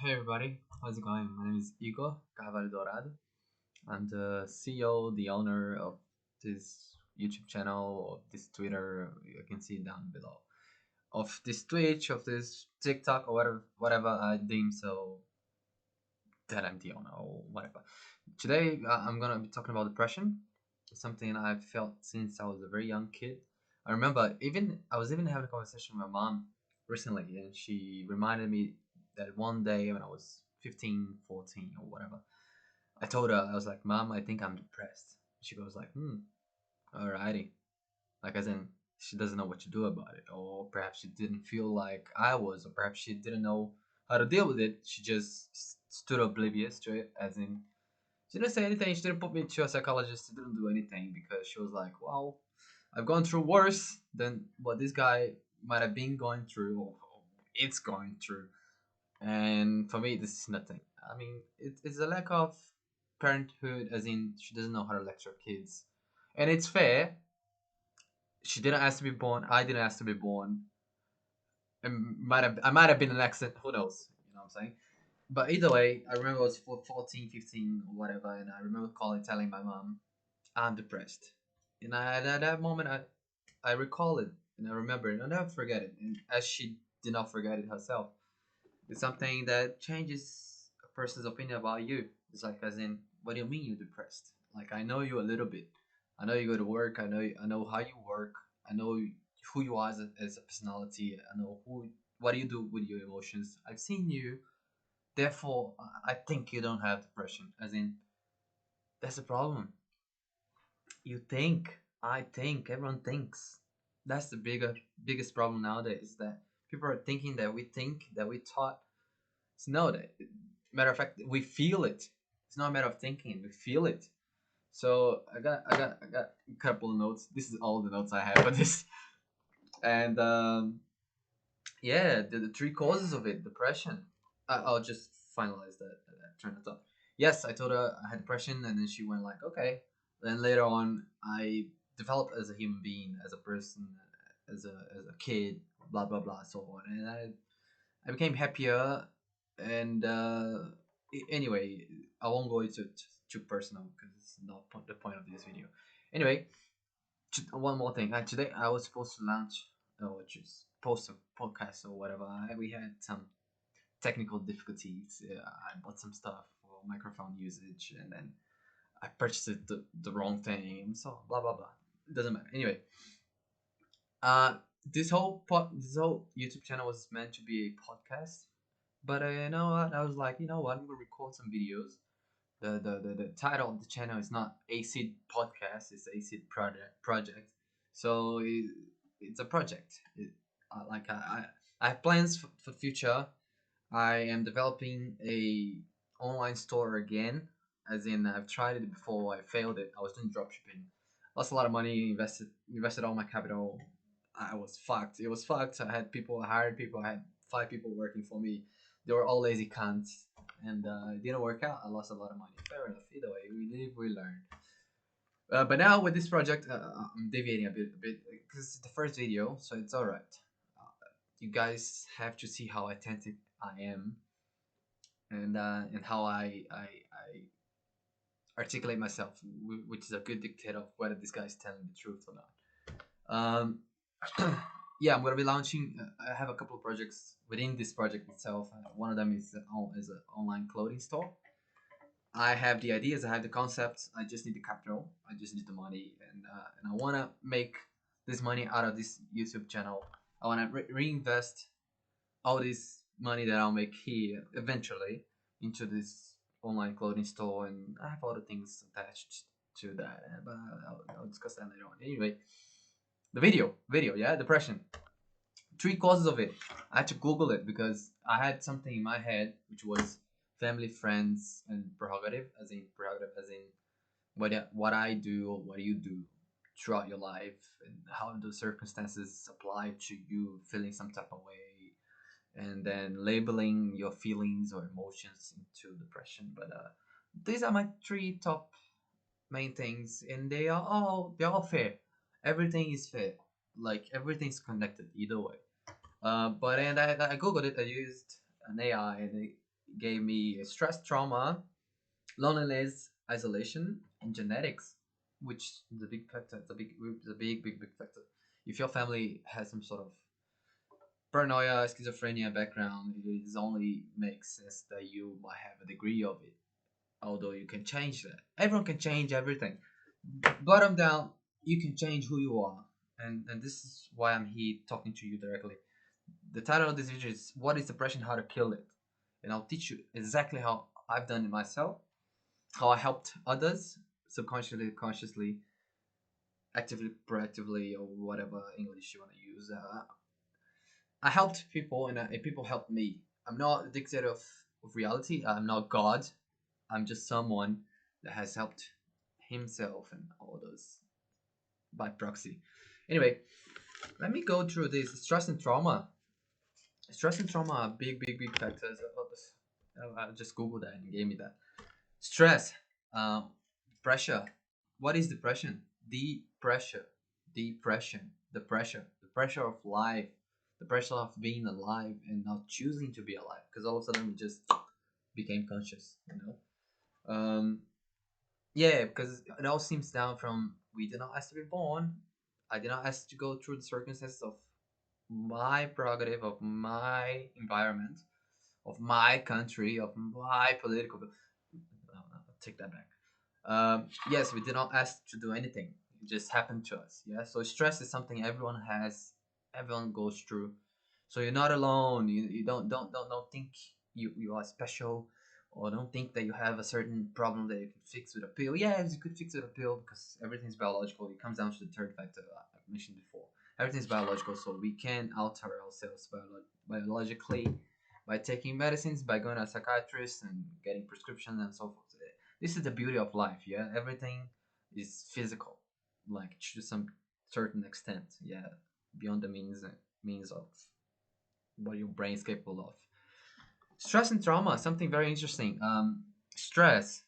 Hey everybody, how's it going? My name is Igor Carvalho Dourado. I'm the CEO, the owner of this YouTube channel, of this Twitter. You can see it down below. Of this Twitch, of this TikTok, or whatever I deem so that I'm the owner or whatever. Today I'm gonna be talking about depression. It's something I've felt since I was a very young kid. I remember even I was even having a conversation with my mom recently, and she reminded me that one day when I was 15, 14 or whatever, I told her, I was like, Mom, I think I'm depressed. She goes like, alrighty. Like as in she doesn't know what to do about it, or perhaps she didn't feel like I was, or perhaps she didn't know how to deal with it. She just stood oblivious to it, as in she didn't say anything. She didn't put me to a psychologist. She didn't do anything because she was like, well, I've gone through worse than what this guy might have been going through, or it's going through. And for me, this is nothing. I mean, it's a lack of parenthood, as in she doesn't know how to lecture kids. And it's fair. She didn't ask to be born. I didn't ask to be born. And I might have been an accident. Who knows? You know what I'm saying? But either way, I remember I was 14, 15, or whatever, and I remember telling my mom, I'm depressed. And at that moment, I recall it, and I remember it, and I'll never forget it. And as she did not forget it herself, it's something that changes a person's opinion about you. It's like, as in, what do you mean you're depressed? Like, I know you a little bit. I know you go to work. I know how you work. I know who you are as a personality. I know what do you do with your emotions. I've seen you. Therefore, I think you don't have depression. As in, that's the problem. You think, I think, everyone thinks. That's the biggest problem nowadays. Is that people are thinking that we think that we thought. So no, that matter of fact, we feel it. It's not a matter of thinking. We feel it. So I got a couple of notes. This is all the notes I have for this. And yeah, the three causes of it: depression. I'll just finalize that train of thought. Yes, I told her I had depression, and then she went like, okay. Then later on, I developed as a human being, as a person, as a kid, blah blah blah, so on, and I became happier. And anyway, I won't go into too personal because it's not the point of this video. Anyway, one more thing. Today I was supposed to launch or just post a podcast or whatever. We had some technical difficulties. I bought some stuff for microphone usage, and then I purchased the wrong thing. So blah blah blah. It doesn't matter. Anyway, uh, this whole YouTube channel was meant to be a podcast, but you know what? I was like, you know what? I'm gonna record some videos. The title of the channel is not Acid Podcast. It's Acid Project. So it's a project. Like I have plans for the future. I am developing a online store again, as in I've tried it before. I failed it. I was doing dropshipping, lost a lot of money, invested all my capital. I was fucked. It was fucked. I hired people. I had 5 people working for me. They were all lazy cunts, and it didn't work out. I lost a lot of money. Fair enough. Either way, we live, we learn. But now with this project, I'm deviating a bit because it's the first video, so it's all right. You guys have to see how authentic I am, and how I articulate myself, which is a good dictator of whether this guy is telling the truth or not. Um, yeah, I'm gonna be launching. I have a couple of projects within this project itself. One of them is an online clothing store. I have the ideas, I have the concepts. I just need the capital. I just need the money, and I wanna make this money out of this YouTube channel. I wanna reinvest all this money that I'll make here eventually into this online clothing store, and I have other things attached to that, but I'll discuss that later on. Anyway, the video, yeah, depression. 3 causes of it. I had to Google it because I had something in my head which was family, friends, and prerogative, as in what I do or what you do throughout your life, and how the circumstances apply to you feeling some type of way, and then labeling your feelings or emotions into depression. But these are my 3 top main things, and they're all fair. Everything is fair. Like everything's connected either way. But and I googled it. I used an AI, and gave me stress, trauma, loneliness, isolation, and genetics, which is a big factor. It's a big factor. If your family has some sort of paranoia, schizophrenia background, it only makes sense that you might have a degree of it. Although you can change that. Everyone can change everything. Bottom down, you can change who you are. And this is why I'm here talking to you directly. The title of this video is What is Depression? How to Kill It. And I'll teach you exactly how I've done it myself, how I helped others subconsciously, consciously, actively, proactively, or whatever English you want to use. I helped people and people helped me. I'm not a dictator of reality. I'm not God. I'm just someone that has helped himself and others by proxy. Anyway, let me go through this stress and trauma. Stress and trauma are big factors. I just googled that and gave me that. Stress, uh, pressure. What is depression? Depression, the pressure of life, the pressure of being alive and not choosing to be alive. Because all of a sudden we just became conscious, you know. Yeah, because it all seems down from we did not ask to be born. I did not ask to go through the circumstances of my prerogative, of my environment, of my country, of my political. No, take that back. Yes, we did not ask to do anything. It just happened to us. Yeah. So stress is something everyone has. Everyone goes through. So you're not alone. You don't think you are special, or don't think that you have a certain problem that you can fix with a pill. Yes, you could fix it with a pill because everything's biological. It comes down to the third factor I mentioned before. Everything's biological, so we can alter ourselves biologically by taking medicines, by going to a psychiatrist and getting prescriptions and so forth. This is the beauty of life. Yeah, everything is physical, like to some certain extent. Yeah, beyond the means of what your brain is capable of. Stress and trauma, something very interesting. Stress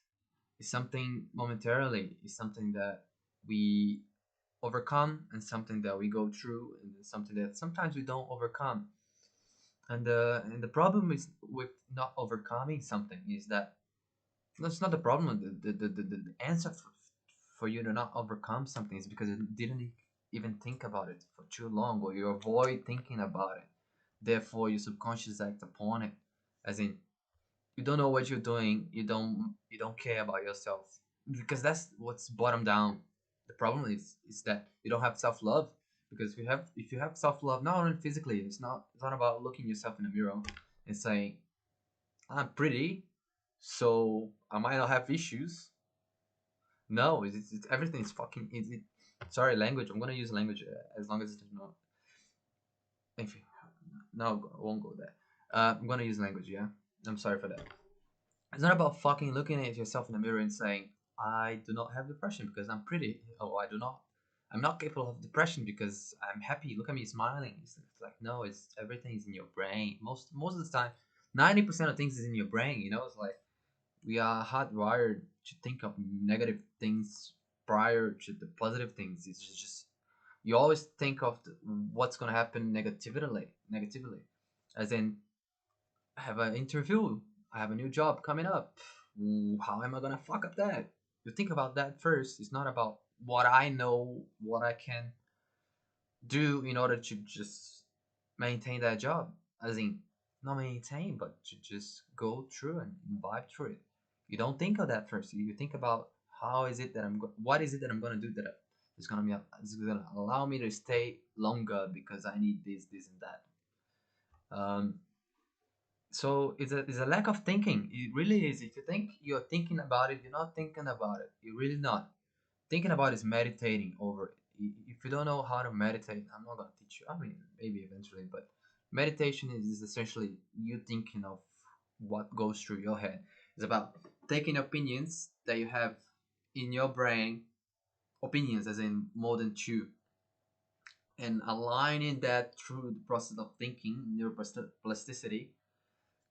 is something momentarily, is something that we overcome and something that we go through and something that sometimes we don't overcome. And the problem is with not overcoming something is that that's not the problem. The answer for you to not overcome something is because you didn't even think about it for too long, or you avoid thinking about it. Therefore, your subconscious act upon it, as in you don't know what you're doing. You don't care about yourself because that's what's bottom down. The problem is that you don't have self love because if you have self love, not only physically, it's not about looking yourself in the mirror and saying I'm pretty, so I might not have issues. No, it's everything is fucking. Sorry, language. I'm gonna use language as long as it's not. If no, I won't go there. I'm gonna use language. Yeah, I'm sorry for that. It's not about fucking looking at yourself in the mirror and saying I do not have depression because I'm pretty. Oh, I do not. I'm not capable of depression because I'm happy. Look at me smiling. It's like no, it's everything is in your brain. Most of the time, 90% of things is in your brain. It's like we are hardwired to think of negative things prior to the positive things. It's just you always think of what's gonna happen negatively, as in I have an interview, I have a new job coming up. How am I gonna fuck up that? You think about that first. It's not about what I know, what I can do in order to just maintain that job. As in, not maintain, but to just go through and vibe through it. You don't think of that first. You think about what is it that I'm gonna do that is gonna allow me to stay longer because I need this, and that. Um, so it's a lack of thinking. It really is. If you think you're thinking about it, you're not thinking about it. You're really not. Thinking about is meditating over it. If you don't know how to meditate, I'm not gonna teach you. I mean, maybe eventually, but meditation is essentially you thinking of what goes through your head. It's about taking opinions that you have in your brain, opinions as in more than two, and aligning that through the process of thinking, neuroplasticity.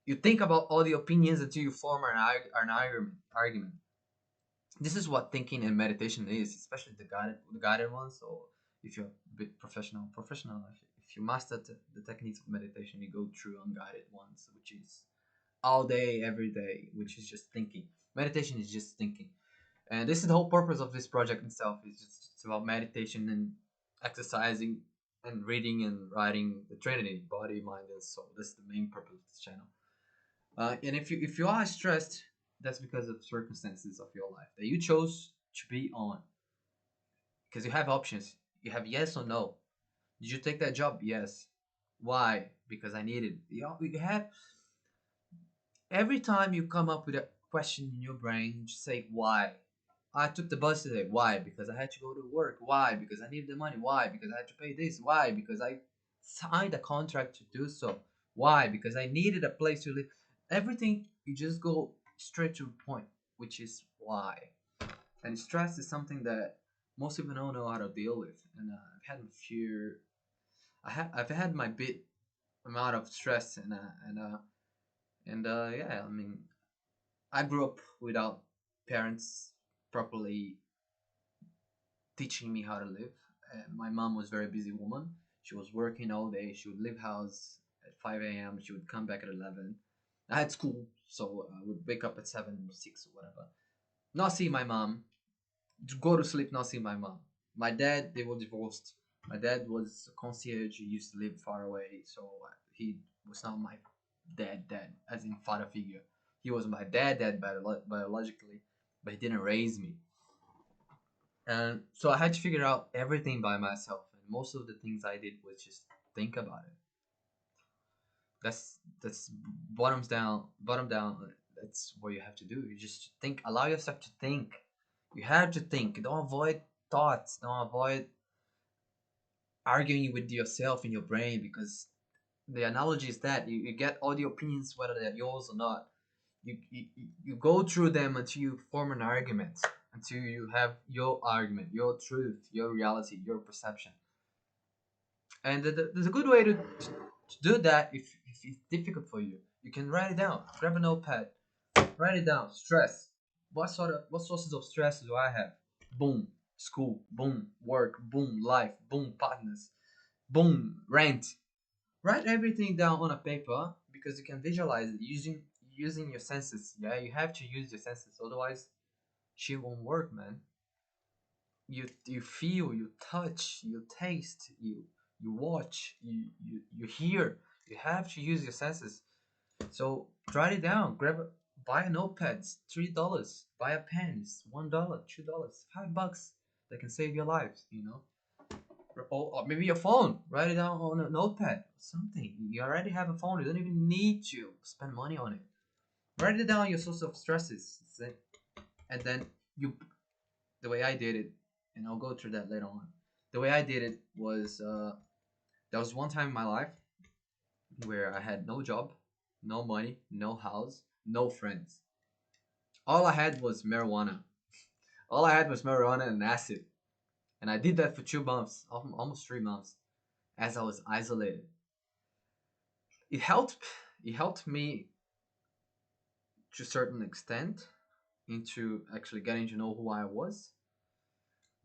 You think about all the opinions until you form an argument. This is what thinking and meditation is, especially the guided ones. So if you're a bit professional, if you master the techniques of meditation, you go through unguided ones, which is all day, every day, which is just thinking. Meditation is just thinking. And this is the whole purpose of this project itself. It's about meditation and exercising and reading and writing the Trinity, body, mind, and soul. That's the main purpose of this channel. And if you are stressed, that's because of circumstances of your life that you chose to be on. Because you have options. You have yes or no. Did you take that job? Yes. Why? Because I need it. You have every time you come up with a question in your brain, just say why. I took the bus today. Why? Because I had to go to work. Why? Because I needed the money. Why? Because I had to pay this. Why? Because I signed a contract to do so. Why? Because I needed a place to live. Everything you just go straight to the point, which is why. And stress is something that most people don't know how to deal with. And I've had a few. I've had my bit amount of stress and yeah. I mean, I grew up without parents properly teaching me how to live. My mom was a very busy woman. She was working all day. She would leave house at 5 a.m. She would come back at 11. I had school, so I would wake up at 7, 6, or whatever. Not see my mom. To go to sleep, not see my mom. My dad, they were divorced. My dad was a concierge. He used to live far away, so he was not my dad, as in father figure. He was my dad biologically, but he didn't raise me. And so I had to figure out everything by myself. And most of the things I did was just think about it. That's bottom down. That's what you have to do. You just think. Allow yourself to think. You have to think. Don't avoid thoughts. Don't avoid arguing with yourself in your brain, because the analogy is that you get all the opinions, whether they're yours or not. You go through them until you form an argument, until you have your argument, your truth, your reality, your perception. And there's a good way to do that. If it's difficult for you, you can write it down. Grab a notepad, write it down. Stress. What sources of stress do I have? Boom. School. Boom. Work. Boom. Life. Boom. Partners. Boom. Rent. Write everything down on a paper, because you can visualize it using your senses. Yeah, you have to use your senses, otherwise she won't work, man. You feel, you touch, you taste, you watch, you hear. You have to use your senses. So write it down. Buy a notepad. It's $3. Buy a pen. It's $1, $2, $5. That can save your lives. Or maybe your phone. Write it down on a notepad. Something. You already have a phone. You don't even need to spend money on it. Write it down, your source of stresses. And then the way I did it, and I'll go through that later on. The way I did it was there was one time in my life where I had no job, no money, no house, no friends. All I had was marijuana. All I had was marijuana and acid. And I did that for 2 months, almost 3 months, as I was isolated. It helped. It helped me to a certain extent into actually getting to know who I was.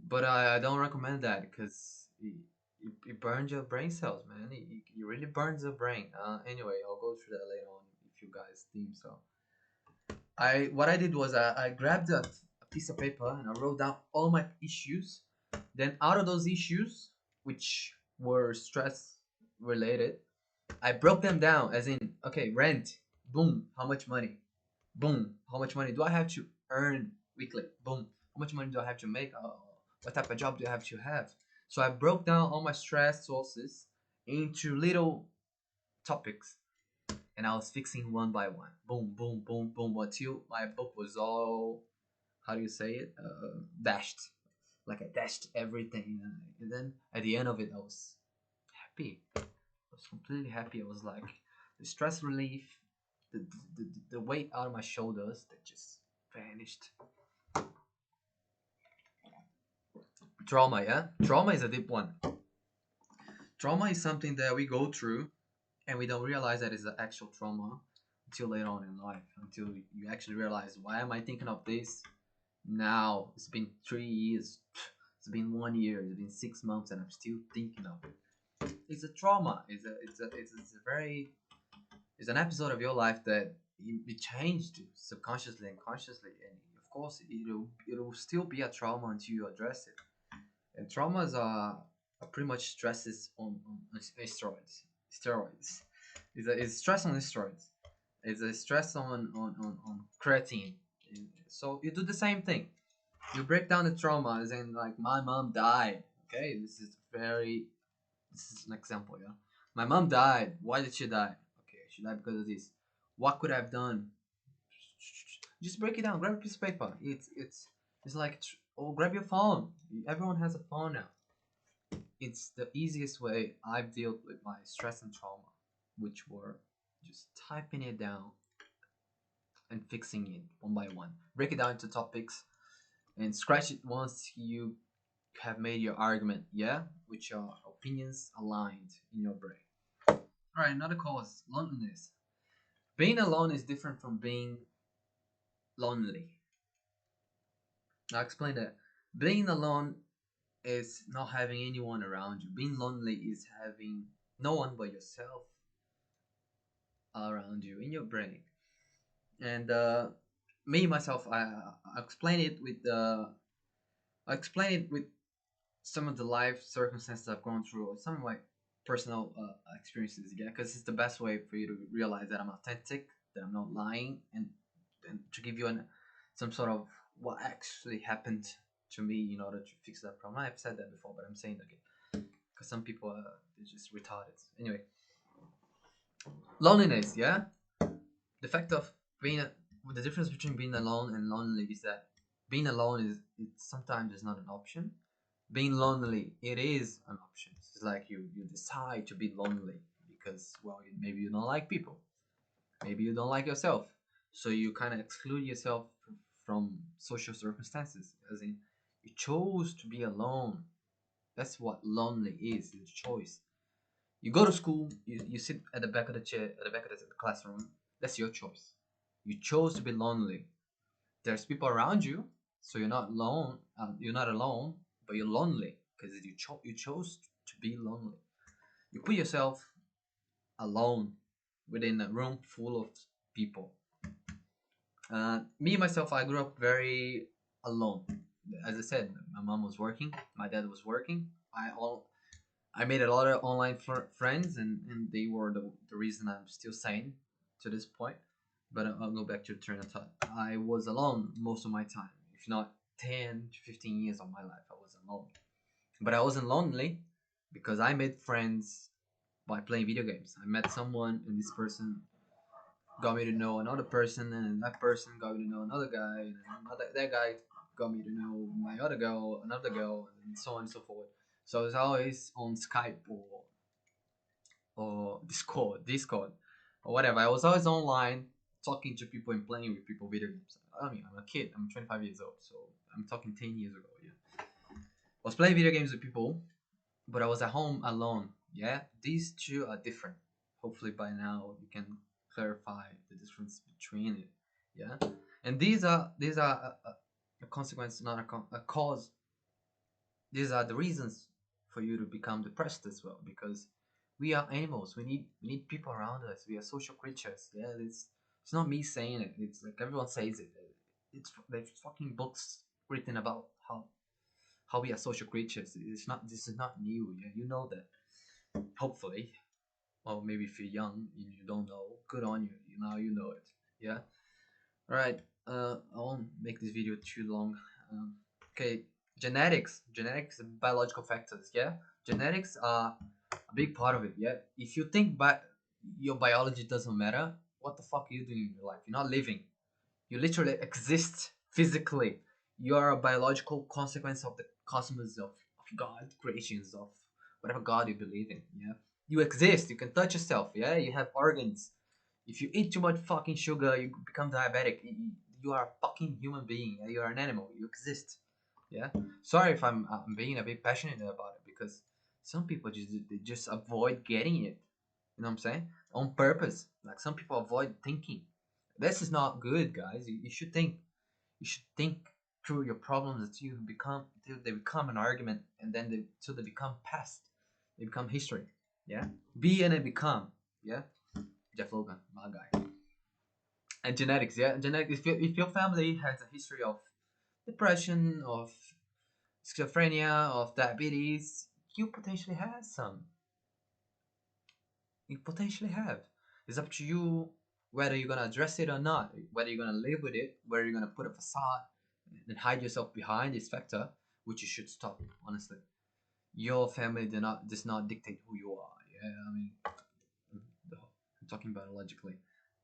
But I don't recommend that, because it burns your brain cells, man. It really burns your brain. Anyway, I'll go through that later on if you guys think so. What I did was I grabbed a piece of paper and I wrote down all my issues. Then out of those issues, which were stress related, I broke them down, as in, okay, rent, boom, how much money? Boom, how much money do I have to earn weekly? Boom, how much money do I have to make? What type of job do I have to have? So I broke down all my stress sources into little topics, and I was fixing one by one. Boom, boom, boom, boom, until my book was all, how do you say it? Dashed. Like I dashed everything, and then at the end of it, I was happy. I was completely happy. I was like, the stress relief, the weight out of my shoulders that just vanished. Trauma, yeah? Trauma is a deep one. Trauma is something that we go through and we don't realize that it's an actual trauma until later on in life, until you actually realize, why am I thinking of this now? It's been 3 years, it's been 1 year, it's been 6 months, and I'm still thinking of it. It's a trauma. It's an episode of your life that it changed subconsciously and consciously, and of course it'll still be a trauma until you address it. And traumas are pretty much stresses on steroids. Steroids. It's stress on steroids. It's a stress on creatine. So you do the same thing. You break down the traumas and like my mom died. Okay, this is an example, yeah. My mom died. Why did she die? Okay, she died because of this. What could I have done? Just break it down. Grab a piece of paper. It's like oh, grab your phone. Everyone has a phone now. It's the easiest way I've dealt with my stress and trauma, which were just typing it down and fixing it one by one. Break it down into topics and scratch it once you have made your argument, yeah, with your opinions aligned in your brain. All right, another cause, loneliness. Being alone is different from being lonely. I'll explain that. Being alone is not having anyone around you. Being lonely is having no one but yourself around you in your brain. And me myself, I explain it with I explain it with some of the life circumstances I've gone through, or some of my personal experiences. Yeah, because it's the best way for you to realize that I'm authentic, that I'm not lying, and to give you some sort of what actually happened to me in order to fix that problem. I've said that before, but I'm saying it again because some people they're just retarded. Anyway, loneliness. Yeah, the fact of being the difference between being alone and lonely is that being alone is it sometimes is not an option. Being lonely, it is an option. It's like you decide to be lonely because well maybe you don't like people, maybe you don't like yourself, so you kind of exclude yourself from social circumstances. As in, you chose to be alone. That's what lonely is. It's a choice. You go to school, you sit at the back of the chair, at the back of the classroom. That's your choice. You chose to be lonely. There's people around you, so you're not alone. You're not alone, but you're lonely because you chose to be lonely. You put yourself alone within a room full of people. Me myself, I grew up very alone. As I said, my mom was working, my dad was working. I made a lot of online friends, and they were the reason I'm still sane to this point. But I'll go back to the train of thought. I was alone most of my time, if not 10 to 15 years of my life, I was alone. But I wasn't lonely because I made friends by playing video games. I met someone, and this person got me to know another person, and that person got me to know another guy, and that guy got me to know my other girl, another girl, and so on and so forth. So I was always on Skype or Discord, or whatever. I was always online talking to people and playing with people video games. I mean, I'm a kid. I'm 25 years old, so I'm talking 10 years ago. Yeah, I was playing video games with people, but I was at home alone. Yeah, these two are different. Hopefully, by now you can clarify the difference between it. Yeah, and these are a consequence, not a cause. These are the reasons for you to become depressed as well, because we are animals. We need people around us. We are social creatures. Yeah, it's not me saying it. It's like everyone says it. It's there's fucking books written about how we are social creatures. It's not. This is not new. Yeah, you know that. Hopefully, or maybe if you're young and you don't know, good on you. Now you know it. Yeah. All right. I won't make this video too long. Okay. Genetics, and biological factors. Yeah. Genetics are a big part of it. Yeah. If you think your biology doesn't matter, what the fuck are you doing in your life? You're not living. You literally exist physically. You are a biological consequence of the cosmos of God, creations of whatever God you believe in. Yeah. You exist. You can touch yourself. Yeah. You have organs. If you eat too much fucking sugar, you become diabetic. You are a fucking human being. Yeah? You are an animal. You exist. Yeah. Sorry if I'm being a bit passionate about it, because some people just avoid getting it. You know what I'm saying? On purpose. Like some people avoid thinking. This is not good, guys. You should think. You should think through your problems until they become an argument, and then till they become past. They become history. Yeah. Be and then become. Yeah. Jeff Logan, my guy. And genetics, yeah, genetics. If your family has a history of depression, of schizophrenia, of diabetes, you potentially have some. You potentially have. It's up to you whether you're gonna address it or not, whether you're gonna live with it, whether you're gonna put a facade and hide yourself behind this factor, which you should stop, honestly. Your family does not dictate who you are. Yeah, I mean, I'm talking biologically,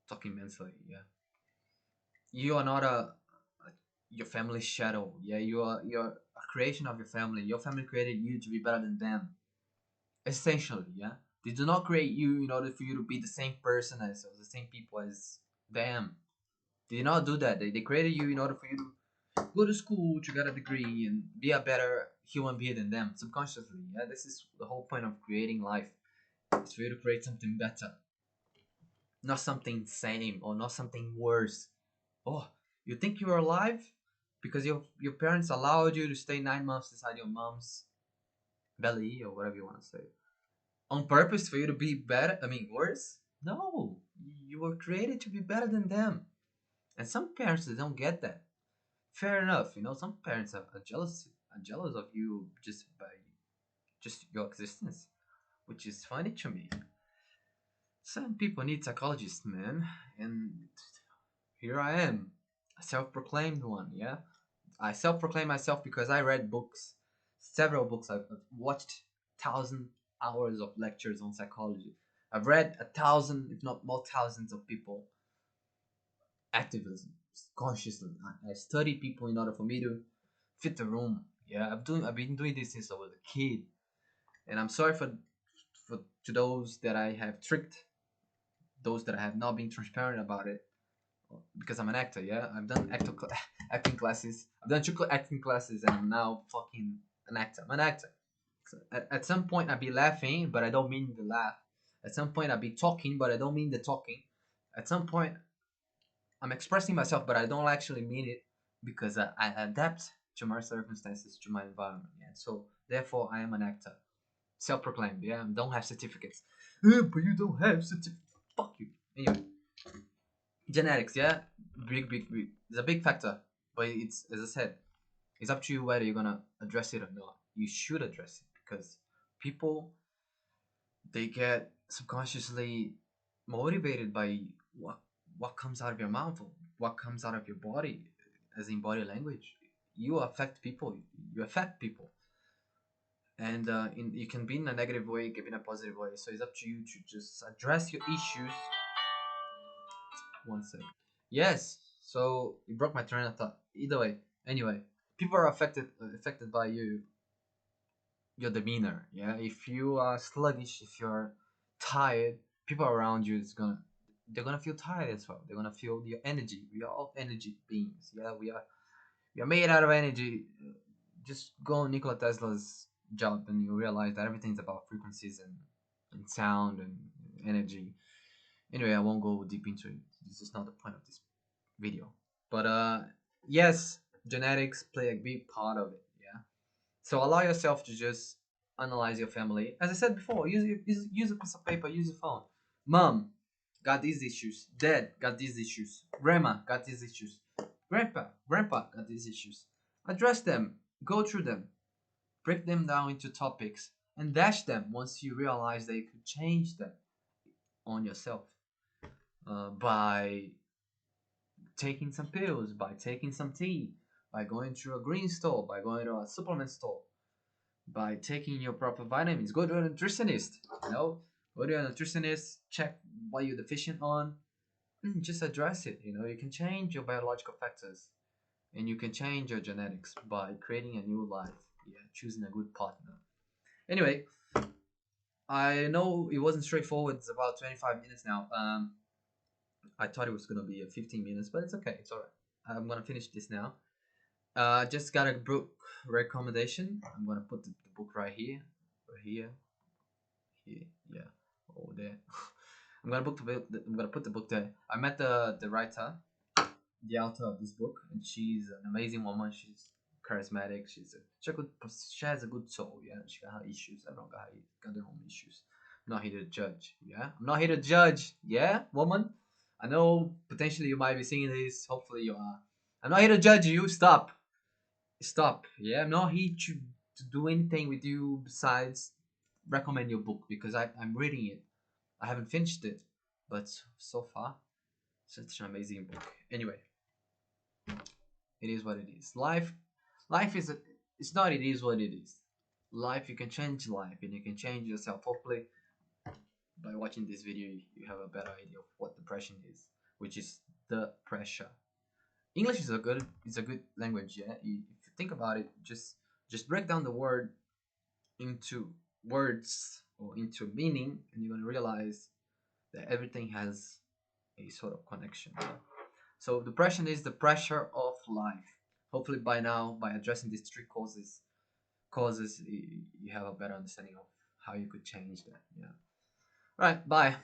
talking mentally. Yeah, you are not your family's shadow. Yeah, you're a creation of your family. Your family created you to be better than them. Essentially, yeah. They do not create you in order for you to be the same person as or the same people as them. They did not do that. They created you in order for you to go to school to get a degree and be a better human being than them subconsciously. Yeah, this is the whole point of creating life. It's for you to create something better, not something same or not something worse. Oh, you think you're alive because your parents allowed you to stay 9 months inside your mom's belly or whatever you want to say on purpose for you to be better? I mean, worse? No, you were created to be better than them. And some parents they don't get that. Fair enough, some parents are jealous of you just by just your existence, which is funny to me. Some people need psychologists, man, and here I am, a self-proclaimed one. Yeah, I self-proclaim myself because I read books, several books. I've watched 1,000 hours of lectures on psychology. I've read 1,000, if not more, thousands of people activism consciously. I study people in order for me to fit the room. Yeah, I've been doing this since I was a kid, and I'm sorry for to those that I have tricked, those that I have not been transparent about it, because I'm an actor. Yeah, I've done acting classes. I've done two acting classes, and I'm now fucking an actor. I'm an actor. So at some point, I'd be laughing, but I don't mean the laugh. At some point, I'd be talking, but I don't mean the talking. At some point, I'm expressing myself, but I don't actually mean it because I adapt to my circumstances, to my environment. Yeah. So therefore, I am an actor, self-proclaimed. Yeah, I don't have certificates. But you don't have certificates. Fuck you. Anyway, genetics. Yeah, big. It's a big factor, but it's as I said, it's up to you whether you're gonna address it or not. You should address it because people they get subconsciously motivated by what what comes out of your mouth or what comes out of your body as in body language. You affect people, you affect people, and you can be in a negative way, it can be in a positive way, so it's up to you to just address your issues. One sec. Yes, so you broke my train of thought. Either way, anyway, people are affected by your demeanor. Yeah, if you are sluggish, if you're tired, people around you is gonna they're gonna feel tired as well. They're gonna feel your energy. We are all energy beings. Yeah, we are made out of energy. Just go on Nikola Tesla's job and you realize that everything's about frequencies and sound and energy. Anyway, I won't go deep into it. This is not the point of this video. But yes, genetics play a big part of it. Yeah. So allow yourself to just analyze your family. As I said before, use a piece of paper, use a phone. Mom got these issues. Dad got these issues. Grandma got these issues. Grandpa got these issues. Address them. Go through them. Break them down into topics and dash them once you realize that you could change them on yourself by taking some pills, by taking some tea, by going to a green store, by going to a supplement store, by taking your proper vitamins. Go to a nutritionist, you know, go to a nutritionist, check what you're deficient on, and just address it. You can change your biological factors and you can change your genetics by creating a new life. Yeah, choosing a good partner. Anyway, I know it wasn't straightforward. It's about 25 minutes now. I thought it was gonna be 15 minutes, but it's okay. It's alright. I'm gonna finish this now. Just got a book recommendation. I'm gonna put the book right here, yeah, over there. I'm gonna put the book there. I met the writer, the author of this book, and she's an amazing woman. She's charismatic. She has a good soul. Yeah, she got her issues. Everyone got their own issues. I'm not here to judge. Yeah, I'm not here to judge. Yeah, woman. I know potentially you might be seeing this. Hopefully you are. I'm not here to judge you. Stop. Stop. Yeah, I'm not here to do anything with you besides recommend your book because I'm reading it. I haven't finished it, but so far, such an amazing book. Anyway, it is what it is. Life is it's not. It is what it is. Life, you can change life, and you can change yourself. Hopefully, by watching this video, you have a better idea of what depression is, which is the pressure. English is a good language. Yeah, if you think about it, just break down the word into words or into meaning, and you're gonna realize that everything has a sort of connection. So depression is the pressure of life. Hopefully by now, by addressing these three causes, you have a better understanding of how you could change that. Yeah. All right. Bye.